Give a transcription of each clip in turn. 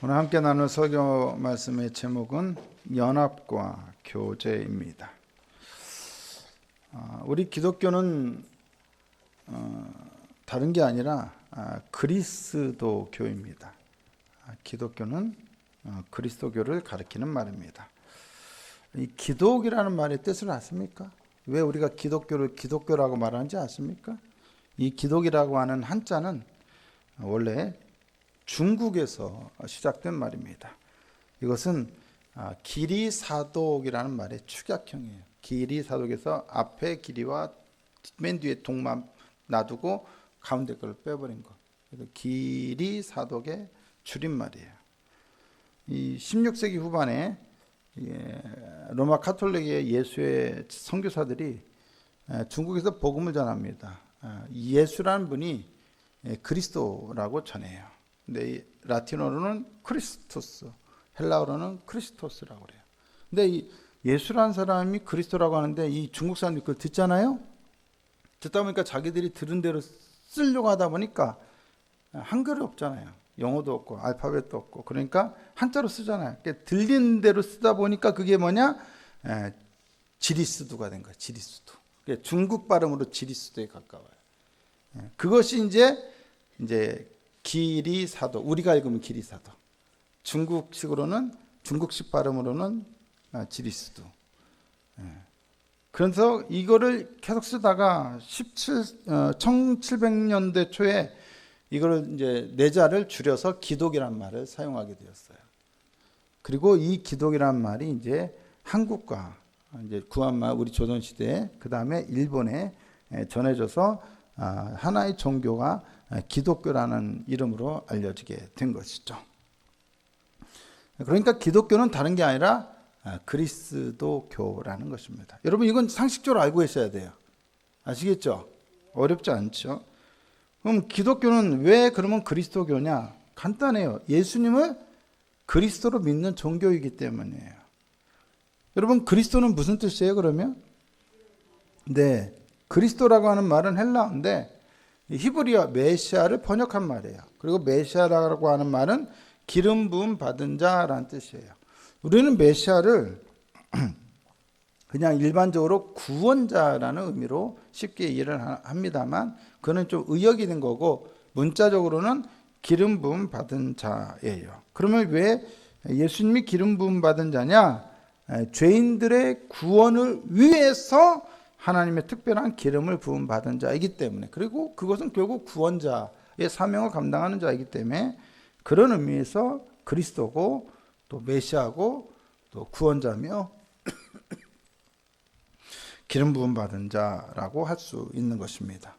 오늘 함께 나눌 설교 말씀의 제목은 연합과 교제입니다. 우리 기독교는 다른 게 아니라 그리스도교입니다. 기독교는 그리스도교를 가리키는 말입니다. 이 기독이라는 말의 뜻을 아십니까? 왜 우리가 기독교를 기독교라고 말하는지 아십니까? 이 기독이라고 하는 한자는 원래 중국에서 시작된 말입니다. 이것은 기리사독이라는 말의 축약형이에요. 기리사독에서 앞에 기리와 맨 뒤에 독만 놔두고 가운데 걸 빼버린 것. 그래서 기리사독의 줄임말이에요. 이 16세기 후반에 로마 카톨릭의 예수의 선교사들이 중국에서 복음을 전합니다. 예수라는 분이 그리스도라고 전해요. 근데 라틴어로는 크리스토스, 헬라어로는 크리스토스라고 그래요. 근데 이 예수라는 사람이 그리스도라고 하는데 이 중국 사람들이 그걸 듣잖아요. 듣다 보니까 자기들이 들은 대로 쓰려고 하다 보니까 한글이 없잖아요. 영어도 없고 알파벳도 없고 그러니까 한자로 쓰잖아요. 그러니까 들리는 대로 쓰다 보니까 그게 뭐냐? 지리스두가 된 거예요. 지리스두. 중국 발음으로 지리스두에 가까워요. 그것이 이제 기리사도, 우리가 읽으면 기리사도. 중국식 발음으로는 지리스두. 그래서 이거를 계속 쓰다가 1700년대 초에 이거를 이제 내자를 줄여서 기독이란 말을 사용하게 되었어요. 그리고 이 기독이란 말이 이제 한국과 이제 구한말 우리 조선 시대에 그 다음에 일본에 전해져서 하나의 종교가 기독교라는 이름으로 알려지게 된 것이죠. 그러니까 기독교는 다른 게 아니라 그리스도교라는 것입니다. 여러분 이건 상식적으로 알고 계셔야 돼요. 아시겠죠? 어렵지 않죠? 그럼 기독교는 왜 그러면 그리스도교냐? 간단해요. 예수님을 그리스도로 믿는 종교이기 때문이에요. 여러분 그리스도는 무슨 뜻이에요 그러면? 네, 그리스도라고 하는 말은 헬라어인데 히브리어 메시아를 번역한 말이에요. 그리고 메시아라고 하는 말은 기름 부음 받은 자라는 뜻이에요. 우리는 메시아를 그냥 일반적으로 구원자라는 의미로 쉽게 이해를 합니다만 그는 좀 의역이 있는 거고 문자적으로는 기름 부음 받은 자예요. 그러면 왜 예수님이 기름 부음 받은 자냐? 죄인들의 구원을 위해서 하나님의 특별한 기름을 부음 받은 자이기 때문에, 그리고 그것은 결국 구원자의 사명을 감당하는 자이기 때문에 그런 의미에서 그리스도고 또 메시아고 또 구원자며 기름 부음 받은 자라고 할 수 있는 것입니다.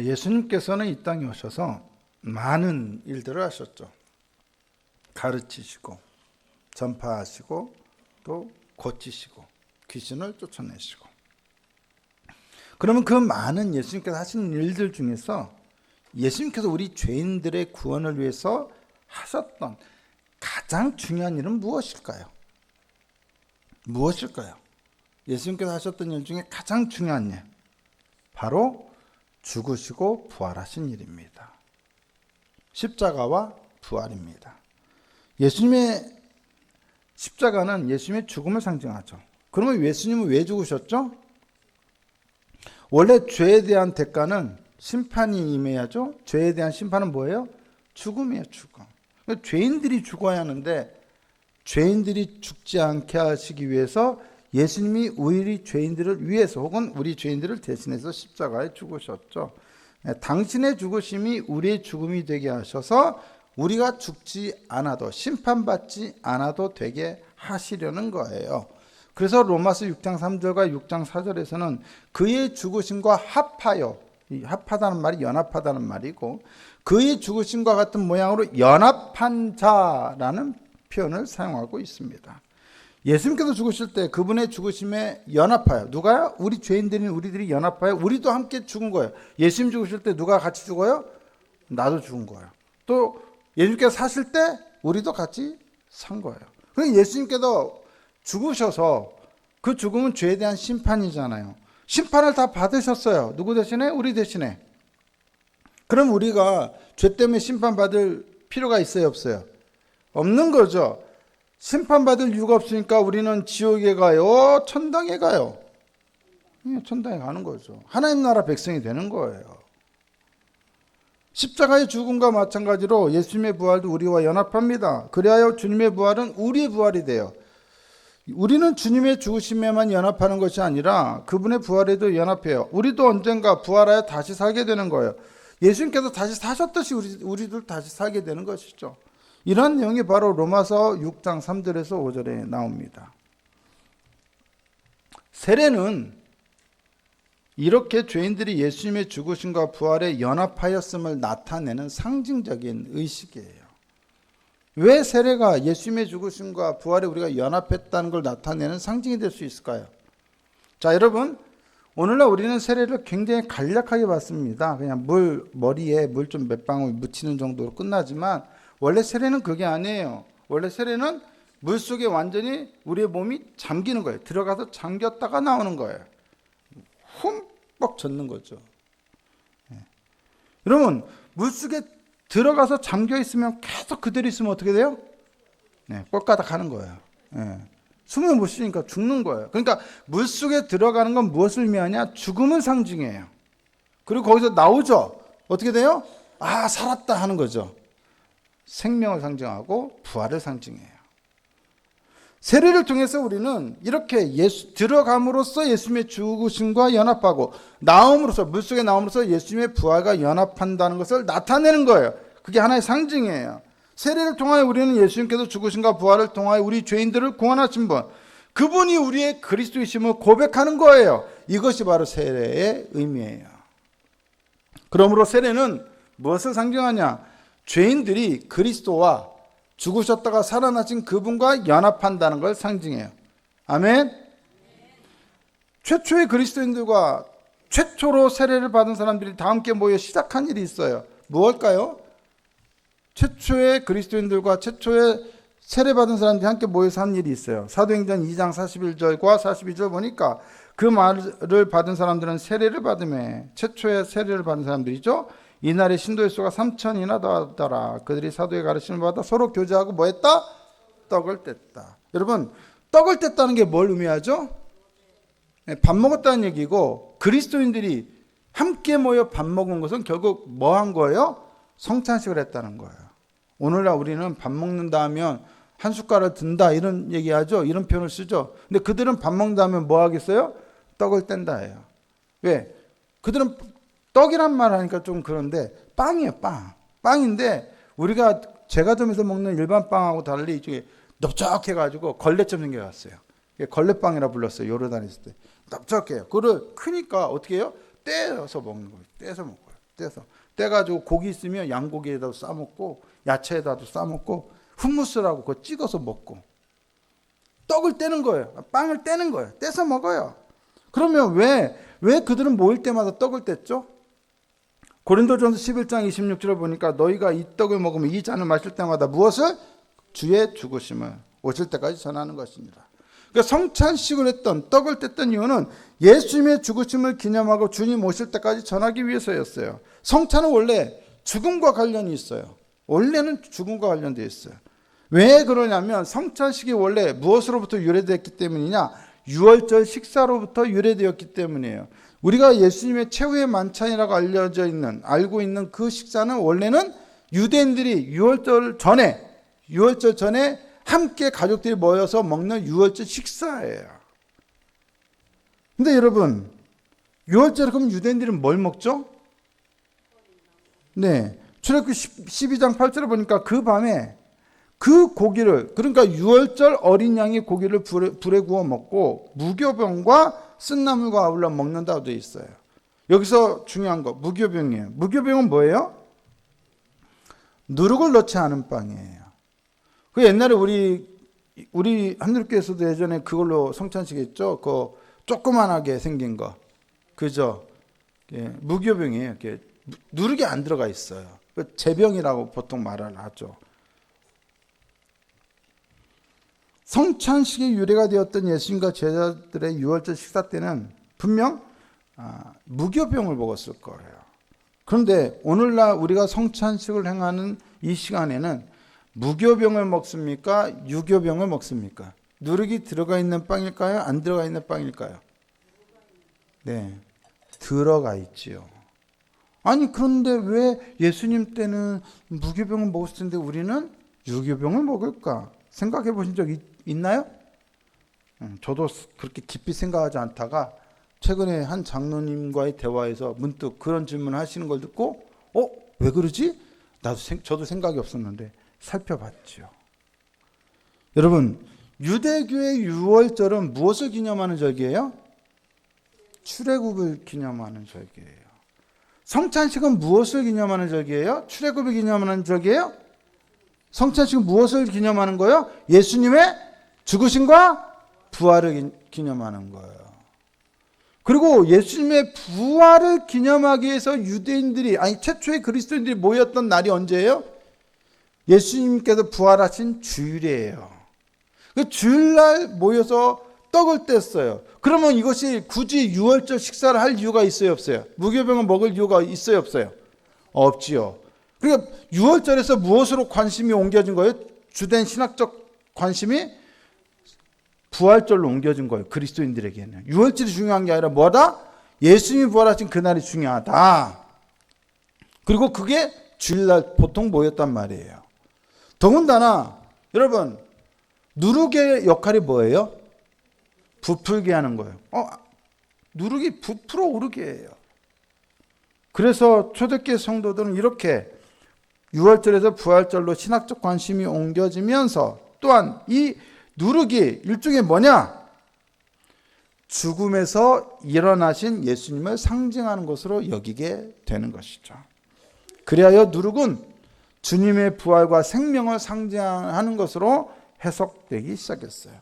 예수님께서는 이 땅에 오셔서 많은 일들을 하셨죠. 가르치시고 전파하시고 또 고치시고 귀신을 쫓아내시고. 그러면 그 많은 예수님께서 하시는 일들 중에서 예수님께서 우리 죄인들의 구원을 위해서 하셨던 가장 중요한 일은 무엇일까요? 무엇일까요? 예수님께서 하셨던 일 중에 가장 중요한 일, 바로 죽으시고 부활하신 일입니다. 십자가와 부활입니다. 예수님의 십자가는 예수님의 죽음을 상징하죠. 그러면 예수님은 왜 죽으셨죠? 원래 죄에 대한 대가는 심판이 임해야죠. 죄에 대한 심판은 뭐예요? 죽음이에요. 죽음. 그러니까 죄인들이 죽어야 하는데 죄인들이 죽지 않게 하시기 위해서 예수님이 우리 죄인들을 위해서 혹은 우리 죄인들을 대신해서 십자가에 죽으셨죠. 당신의 죽으심이 우리의 죽음이 되게 하셔서 우리가 죽지 않아도 심판받지 않아도 되게 하시려는 거예요. 그래서 로마서 6장 3절과 6장 4절에서는 그의 죽으심과 합하여, 합하다는 말이 연합하다는 말이고 그의 죽으심과 같은 모양으로 연합한 자라는 표현을 사용하고 있습니다. 예수님께서 죽으실 때 그분의 죽으심에 연합하여, 누가요? 우리 죄인들인 우리들이 연합하여 우리도 함께 죽은 거예요. 예수님 죽으실 때 누가 같이 죽어요? 나도 죽은 거예요. 또 예수님께서 사실 때 우리도 같이 산 거예요. 그러니까 예수님께서 죽으셔서 그 죽음은 죄에 대한 심판이잖아요. 심판을 다 받으셨어요. 누구 대신에? 우리 대신에. 그럼 우리가 죄 때문에 심판받을 필요가 있어요, 없어요? 없는 거죠. 심판받을 이유가 없으니까 우리는 지옥에 가요, 천당에 가요? 천당에 가는 거죠. 하나님 나라 백성이 되는 거예요. 십자가의 죽음과 마찬가지로 예수님의 부활도 우리와 연합합니다. 그리하여 주님의 부활은 우리의 부활이 돼요. 우리는 주님의 죽으심에만 연합하는 것이 아니라 그분의 부활에도 연합해요. 우리도 언젠가 부활하여 다시 살게 되는 거예요. 예수님께서 다시 사셨듯이 우리도 다시 살게 되는 것이죠. 이런 내용이 바로 로마서 6장 3절에서 5절에 나옵니다. 세례는 이렇게 죄인들이 예수님의 죽으심과 부활에 연합하였음을 나타내는 상징적인 의식이에요. 왜 세례가 예수님의 죽으심과 부활에 우리가 연합했다는 걸 나타내는 상징이 될 수 있을까요? 자, 여러분, 오늘날 우리는 세례를 굉장히 간략하게 받습니다. 그냥 머리에 물 좀 몇 방울 묻히는 정도로 끝나지만 원래 세례는 그게 아니에요. 원래 세례는 물 속에 완전히 우리의 몸이 잠기는 거예요. 들어가서 잠겼다가 나오는 거예요. 흠뻑 젖는 거죠. 여러분, 물속에 들어가서 잠겨 있으면 계속 그대로 있으면 어떻게 돼요? 꼴까닥 하는 거예요. 숨을 못 쉬니까 죽는 거예요. 그러니까 물속에 들어가는 건 무엇을 의미하냐? 죽음을 상징해요. 그리고 거기서 나오죠. 어떻게 돼요? 아, 살았다 하는 거죠. 생명을 상징하고 부활을 상징해요. 세례를 통해서 우리는 이렇게 들어감으로써 예수님의 죽으심과 연합하고 물속에 나옴으로써 예수님의 부활과 연합한다는 것을 나타내는 거예요. 그게 하나의 상징이에요. 세례를 통하여 우리는 예수님께서 죽으심과 부활을 통하여 우리 죄인들을 구원하신 분, 그분이 우리의 그리스도이심을 고백하는 거예요. 이것이 바로 세례의 의미예요. 그러므로 세례는 무엇을 상징하냐? 죄인들이 그리스도와 죽으셨다가 살아나신 그분과 연합한다는 걸 상징해요. 아멘. 최초의 그리스도인들과 최초로 세례를 받은 사람들이 다 함께 모여 시작한 일이 있어요. 무엇일까요? 최초의 그리스도인들과 최초의 세례받은 사람들이 함께 모여서 한 일이 있어요. 사도행전 2장 41절과 42절 보니까 그 말을 받은 사람들은 세례를 받으며 최초의 세례를 받은 사람들이죠. 이날의 신도의 수가 3,000이나 더하더라. 그들이 사도의 가르침을 받아 서로 교제하고 뭐 했다? 떡을 뗐다. 여러분, 떡을 뗐다는 게 뭘 의미하죠? 밥 먹었다는 얘기고, 그리스도인들이 함께 모여 밥 먹은 것은 결국 뭐 한 거예요? 성찬식을 했다는 거예요. 오늘날 우리는 밥 먹는다 하면 한 숟가락 든다 이런 얘기하죠. 이런 표현을 쓰죠. 근데 그들은 밥 먹는다 하면 뭐 하겠어요? 떡을 뗀다 해요. 왜? 그들은 떡이란 말 하니까 좀 그런데 빵이에요. 빵인데 우리가 제과점에서 먹는 일반 빵하고 달리 이쪽에 넓적해가지고 걸레처럼 생겨갔어요. 걸레빵이라 불렀어요. 요르단에 있을 때. 넓적해요. 그걸 크니까 어떻게 해요? 떼서 먹는 거예요. 떼서 먹어요. 떼가지고 고기 있으면 양고기에다도 싸먹고 야채에다도 싸먹고 hummus라고 그거 찍어서 먹고 떡을 떼는 거예요. 빵을 떼는 거예요. 떼서 먹어요. 그러면 왜 그들은 모일 때마다 떡을 뗐죠? 고린도전서 11장 26절을 보니까 너희가 이 떡을 먹으면 이 잔을 마실 때마다 무엇을? 주의 죽으심을 오실 때까지 전하는 것입니다. 그러니까 성찬식을 했던 떡을 뗐던 이유는 예수님의 죽으심을 기념하고 주님 오실 때까지 전하기 위해서였어요. 성찬은 원래 죽음과 관련이 있어요. 원래는 죽음과 관련되어 있어요. 왜 그러냐면 성찬식이 원래 무엇으로부터 유래됐기 때문이냐? 유월절 식사로부터 유래되었기 때문이에요. 우리가 예수님의 최후의 만찬이라고 알고 있는 그 식사는 원래는 유대인들이 유월절 전에 함께 가족들이 모여서 먹는 유월절 식사예요. 근데 여러분, 유월절에 그럼 유대인들은 뭘 먹죠? 네. 출애굽기 12장 8절에 보니까 그 밤에 그 고기를, 그러니까 유월절 어린 양의 고기를 불에 구워 먹고 무교병과 쓴나물과 아울러 먹는다고 되어 있어요. 여기서 중요한 거, 무교병이에요. 무교병은 뭐예요? 누룩을 넣지 않은 빵이에요. 그 옛날에 우리 한국교회에서도 예전에 그걸로 성찬식 했죠. 그 조그만하게 생긴 거, 그죠? 무교병이에요. 누룩이 안 들어가 있어요. 제병이라고 보통 말을 하죠. 성찬식의 유래가 되었던 예수님과 제자들의 유월절 식사 때는 분명 무교병을 먹었을 거예요. 그런데 오늘날 우리가 성찬식을 행하는 이 시간에는 무교병을 먹습니까? 유교병을 먹습니까? 누룩이 들어가 있는 빵일까요? 안 들어가 있는 빵일까요? 네, 들어가 있지요. 아니 그런데 왜 예수님 때는 무교병을 먹었을 텐데 우리는 유교병을 먹을까? 생각해 보신 적 있나요? 저도 그렇게 깊이 생각하지 않다가 최근에 한 장로님과의 대화에서 문득 그런 질문을 하시는 걸 듣고 왜 그러지? 저도 생각이 없었는데 살펴봤죠. 여러분, 유대교의 유월절은 무엇을 기념하는 절기예요? 출애굽을 기념하는 절기예요. 성찬식은 무엇을 기념하는 절기예요? 출애굽을 기념하는 절기예요? 성찬식은 무엇을 기념하는 거예요? 예수님의 죽으심과 부활을 기념하는 거예요. 그리고 예수님의 부활을 기념하기 위해서 유대인들이, 최초의 그리스도인들이 모였던 날이 언제예요? 예수님께서 부활하신 주일이에요. 그 주일날 모여서 떡을 뗐어요. 그러면 이것이 굳이 유월절 식사를 할 이유가 있어요, 없어요? 무교병을 먹을 이유가 있어요, 없어요? 없지요. 그러니까 유월절에서 무엇으로 관심이 옮겨진 거예요? 주된 신학적 관심이 부활절로 옮겨진 거예요. 그리스도인들에게는. 유월절이 중요한 게 아니라 뭐다? 예수님이 부활하신 그날이 중요하다. 그리고 그게 주일날 보통 모였단 말이에요. 더군다나 여러분, 누룩의 역할이 뭐예요? 부풀게 하는 거예요. 누룩이 부풀어 오르게 해요. 그래서 초대교회 성도들은 이렇게 유월절에서 부활절로 신학적 관심이 옮겨지면서 또한 이 누룩이 일종의 뭐냐? 죽음에서 일어나신 예수님을 상징하는 것으로 여기게 되는 것이죠. 그리하여 누룩은 주님의 부활과 생명을 상징하는 것으로 해석되기 시작했어요.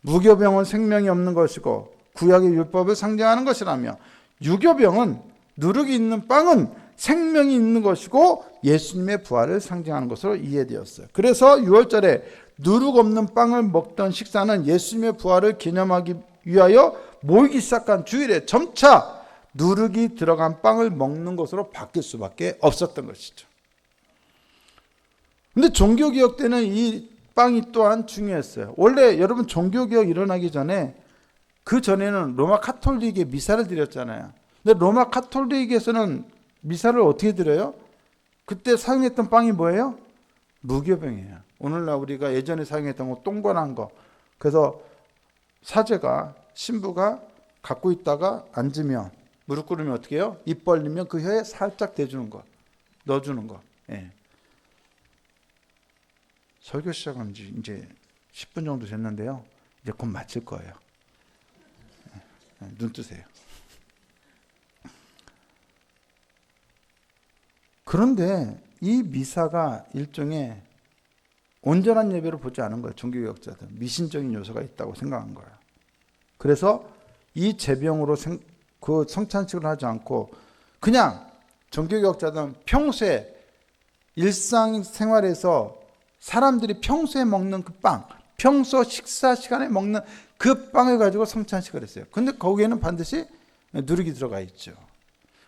무교병은 생명이 없는 것이고 구약의 율법을 상징하는 것이라며, 유교병은 누룩이 있는 빵은 생명이 있는 것이고 예수님의 부활을 상징하는 것으로 이해되었어요. 그래서 유월절에 누룩 없는 빵을 먹던 식사는 예수님의 부활을 기념하기 위하여 모이기 시작한 주일에 점차 누룩이 들어간 빵을 먹는 것으로 바뀔 수밖에 없었던 것이죠. 근데 종교개혁 때는 이 빵이 또한 중요했어요. 원래 여러분 종교개혁 일어나기 전에 그 전에는 로마 카톨릭에 미사를 드렸잖아요. 근데 로마 카톨릭에서는 미사를 어떻게 드려요? 그때 사용했던 빵이 뭐예요? 무교병이에요. 오늘날 우리가 예전에 사용했던 거 동그란 거. 그래서 사제가, 신부가 갖고 있다가 앉으면, 무릎 꿇으면 어떻게 해요? 입 벌리면 그 혀에 살짝 대주는 거, 넣어주는 거. 예. 설교 시작한 지 이제 10분 정도 됐는데요. 이제 곧 마칠 거예요. 눈 뜨세요. 그런데 이 미사가 일종의 온전한 예배를 보지 않은 거예요. 종교개혁자들. 미신적인 요소가 있다고 생각한 거예요. 그래서 이 제병으로 그 성찬식을 하지 않고 그냥 종교개혁자들은 평소에 일상생활에서 사람들이 평소에 먹는 그 빵, 평소 식사 시간에 먹는 그 빵을 가지고 성찬식을 했어요. 근데 거기에는 반드시 누룩이 들어가 있죠.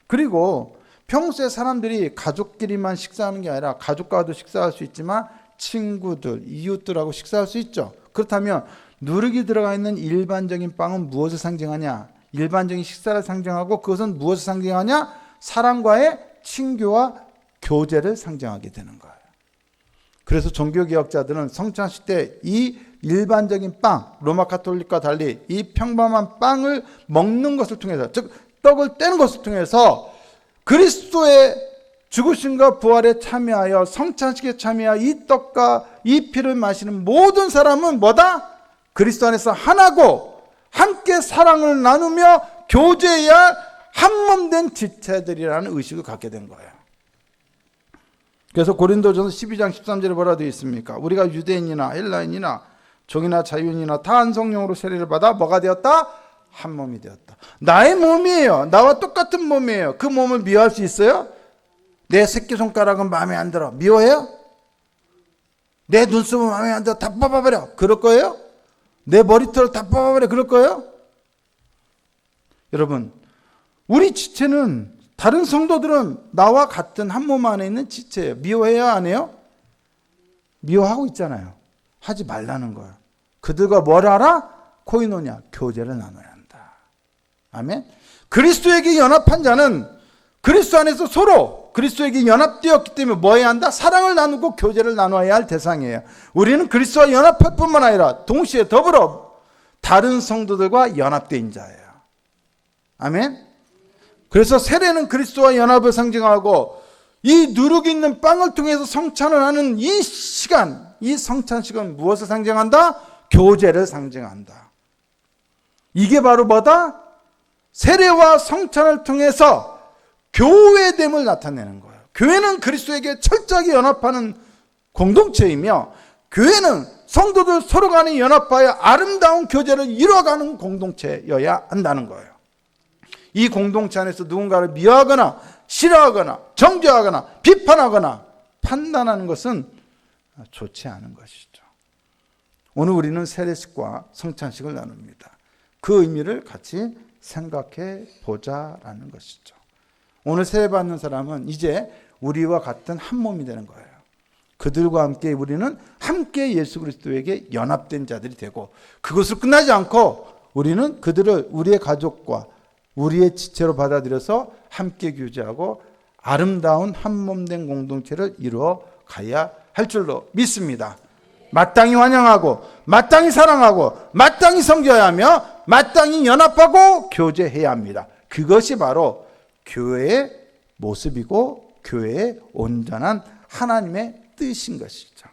그리고 평소에 사람들이 가족끼리만 식사하는 게 아니라 가족과도 식사할 수 있지만 친구들, 이웃들하고 식사할 수 있죠. 그렇다면 누룩이 들어가 있는 일반적인 빵은 무엇을 상징하냐? 일반적인 식사를 상징하고 그것은 무엇을 상징하냐? 사람과의 친교와 교제를 상징하게 되는 거예요. 그래서 종교개혁자들은 성찬식 때 이 일반적인 빵, 로마 카톨릭과 달리 이 평범한 빵을 먹는 것을 통해서, 즉 떡을 떼는 것을 통해서 그리스도의 죽으심과 부활에 참여하여 성찬식에 참여하여 이 떡과 이 피를 마시는 모든 사람은 뭐다? 그리스도 안에서 하나고 함께 사랑을 나누며 교제해야 한몸된 지체들이라는 의식을 갖게 된 거예요. 그래서 고린도전서 12장 13절에 뭐라 되어 있습니까? 우리가 유대인이나 헬라인이나 종이나 자유인이나 다 한 성령으로 세례를 받아 뭐가 되었다? 한 몸이 되었다. 나의 몸이에요. 나와 똑같은 몸이에요. 그 몸을 미워할 수 있어요? 내 새끼손가락은 마음에 안 들어. 미워해요? 내 눈썹은 마음에 안 들어. 다 뽑아버려. 그럴 거예요? 내 머리털 다 뽑아버려 그럴 거예요? 여러분, 우리 지체는 다른 성도들은 나와 같은 한 몸 안에 있는 지체예요. 미워해야 안 해요? 미워하고 있잖아요. 하지 말라는 거예요. 그들과 뭘 하라? 코이노냐, 교제를 나눠야 한다. 아멘. 그리스도에게 연합한 자는 그리스도 안에서 서로 그리스도에게 연합되었기 때문에 뭐 해야 한다? 사랑을 나누고 교제를 나눠야 할 대상이에요. 우리는 그리스도와 연합할 뿐만 아니라 동시에 더불어 다른 성도들과 연합된 자예요. 아멘. 그래서 세례는 그리스도와 연합을 상징하고 이 누룩이 있는 빵을 통해서 성찬을 하는 이 시간, 이 성찬식은 무엇을 상징한다? 교제를 상징한다. 이게 바로 뭐다? 세례와 성찬을 통해서 교회됨을 나타내는 거예요. 교회는 그리스도에게 철저하게 연합하는 공동체이며 교회는 성도들 서로 간에 연합하여 아름다운 교제를 이루어가는 공동체여야 한다는 거예요. 이 공동체 안에서 누군가를 미워하거나 싫어하거나 정죄하거나 비판하거나 판단하는 것은 좋지 않은 것이죠. 오늘 우리는 세례식과 성찬식을 나눕니다. 그 의미를 같이 생각해 보자라는 것이죠. 오늘 세례받는 사람은 이제 우리와 같은 한 몸이 되는 거예요. 그들과 함께 우리는 함께 예수 그리스도에게 연합된 자들이 되고 그것을 끝나지 않고 우리는 그들을 우리의 가족과 우리의 지체로 받아들여서 함께 교제하고 아름다운 한 몸된 공동체를 이루어 가야 할 줄로 믿습니다. 마땅히 환영하고 마땅히 사랑하고 마땅히 섬겨야 하며 마땅히 연합하고 교제해야 합니다. 그것이 바로 교회의 모습이고 교회의 온전한 하나님의 뜻인 것이죠.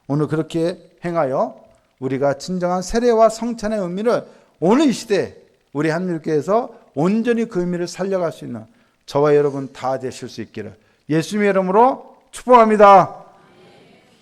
오늘 그렇게 행하여 우리가 진정한 세례와 성찬의 의미를 오늘 이 시대 우리 한일교회에서 온전히 그 의미를 살려갈 수 있는 저와 여러분 다 되실 수 있기를 예수님의 이름으로 축복합니다.